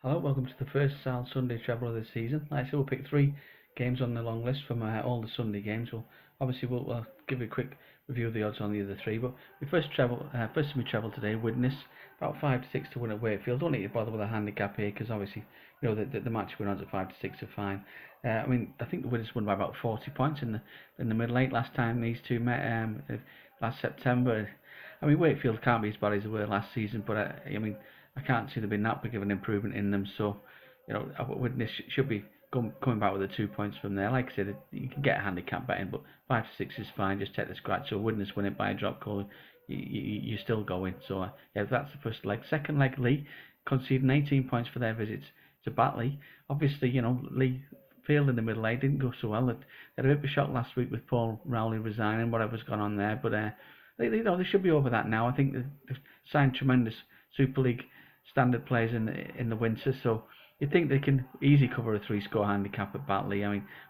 Hello, welcome to the first SARL Sunday Treble of the season. Like I said, we'll pick three games on the long list from all the Sunday games. We'll give you a quick review of the odds on the other three. But we first treble today. Widnes about 5 to 6 to win at Wakefield. Don't need to bother with a handicap here because obviously the match win odds at 5 to 6 are fine. I think the Widnes won by about 40 points in the middle eight last time these two met last September. Wakefield can't be as bad as they were last season, but I can't see there being that big of an improvement in them. So, Widnes should be coming back with the 2 points from there. Like I said, you can get a handicap betting, but 5 to 6 is fine. Just take the scratch. So Widnes win it by a drop goal, you're still going. So yeah, that's the first leg. Second leg, Lee conceding 18 points for their visits to Batley. Obviously, Lee failed in the middle eight, didn't go so well. They had a bit of a shock last week with Paul Rowley resigning, whatever's gone on there. But they should be over that now. I think they've signed tremendous Super League standard players in the winter, so you think they can easily cover a 3-score handicap at Batley.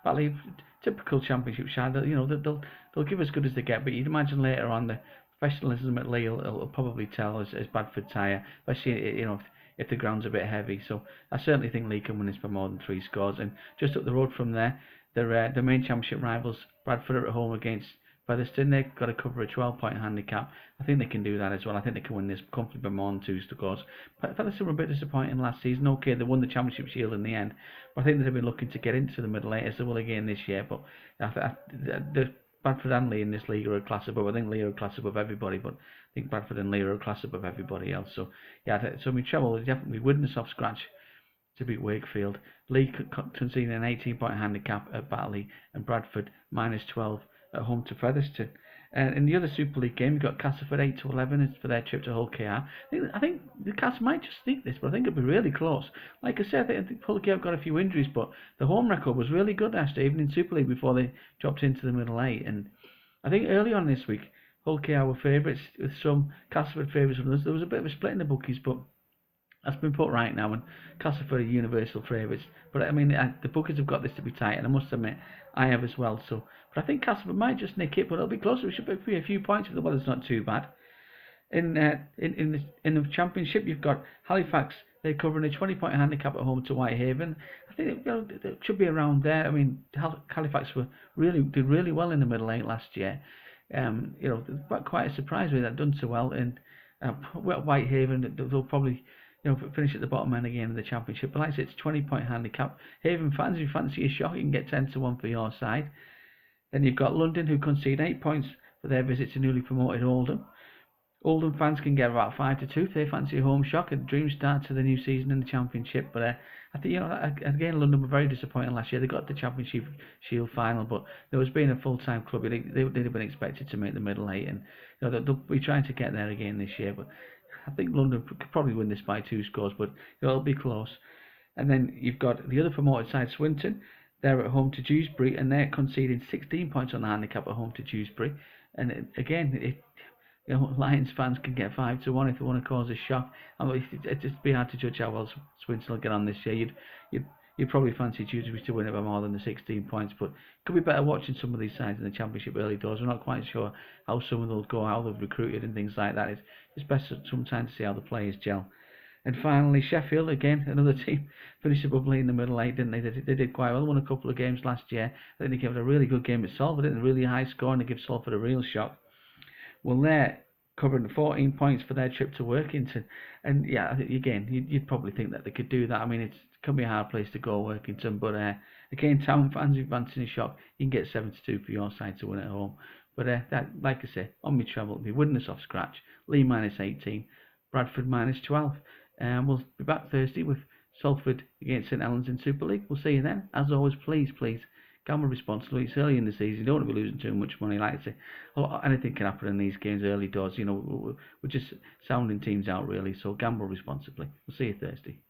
Batley, typical Championship side. They'll give as good as they get, but you'd imagine later on the professionalism at Lee will probably tell as Bradford tire, especially if the ground's a bit heavy. So I certainly think Lee can win this by more than 3 scores. And just up the road from there, their main Championship rivals, Bradford, are at home against Featherstone. They've got to cover a 12-point handicap. I think they can do that as well. I think they can win this comfortably by more than 2 scores. But Featherstone were a bit disappointing last season. Okay, they won the Championship Shield in the end, but I think they've been looking to get into the middle eight as they will again this year. But the Bradford and Lee in this league are a class above. I think Lee are a class above everybody, but I think Bradford and Lee are a class above everybody else. So yeah, so my treble is definitely Widnes off scratch to beat Wakefield. Lee conceding an 18-point handicap at Batley, and Bradford minus 12 at home to Featherstone. And in the other Super League game, you've got Castleford 8 to 11 for their trip to Hull KR. I think the Cats might just sneak this, but I think it'll be really close. Like I said, I think Hull KR got a few injuries, but the home record was really good last even in Super League before they dropped into the middle eight. And I think early on this week, Hull KR were favourites with some Castleford favourites. There was a bit of a split in the bookies, but that's been put right now, and Castleford are universal favourites. But the bookies have got this to be tight, and I must admit, I have as well. So, but I think Castleford might just nick it, but it'll be closer. It should be a few points if the weather's not too bad. In the Championship, you've got Halifax. They're covering a 20-point handicap at home to Whitehaven. I think it should be around there. Halifax did really well in the middle eight last year. Quite a surprise with that done so well. And Whitehaven, they'll probably finish at the bottom end again in the Championship. But like I said, it's 20-point handicap. Haven fans, if you fancy a shock, you can get 10 to 1 for your side. Then you've got London, who concede 8 points for their visit to newly promoted Oldham. Oldham fans can get about 5 to 2 if they fancy a home shock, a dream start to the new season in the Championship. But I think, again, London were very disappointing last year. They got the Championship Shield final, but there was being a full-time club, they'd have been expected to make the middle eight, and they'll be trying to get there again this year. But I think London could probably win this by 2 scores, but it'll be close. And then you've got the other promoted side, Swinton. They're at home to Dewsbury, and they're conceding 16 points on the handicap at home to Dewsbury. And again, Lions fans can get 5 to 1 if they want to cause a shock. It'd just be hard to judge how well Swinton will get on this year. You'd probably fancy Dewsbury to win it by more than the 16 points, but it could be better watching some of these sides in the Championship early doors. We're not quite sure how some of those go, how they've recruited and things like that. It's best sometimes to see how the players gel. And finally, Sheffield, again, another team, finished above Lee in the middle eight, didn't they? They did quite well, won a couple of games last year. I think they gave it a really good game at Salford, didn't they? Really high score, and they give Salford a real shock. Well, they're covering 14 points for their trip to Workington. And yeah, I think, again, you'd probably think that they could do that. It can be a hard place to go, Workington. But again, town fans who fancy a shock, you can get 7 to 2 for your side to win at home. But that, like I say, on my treble, it'll be Widnes off scratch, Lee minus 18, Bradford minus 12. We'll be back Thursday with Salford against St Helens in Super League. We'll see you then. As always, please gamble responsibly. It's early in the season. You don't want to be losing too much money. Like I say, anything can happen in these games early doors. We're just sounding teams out really. So gamble responsibly. We'll see you Thursday.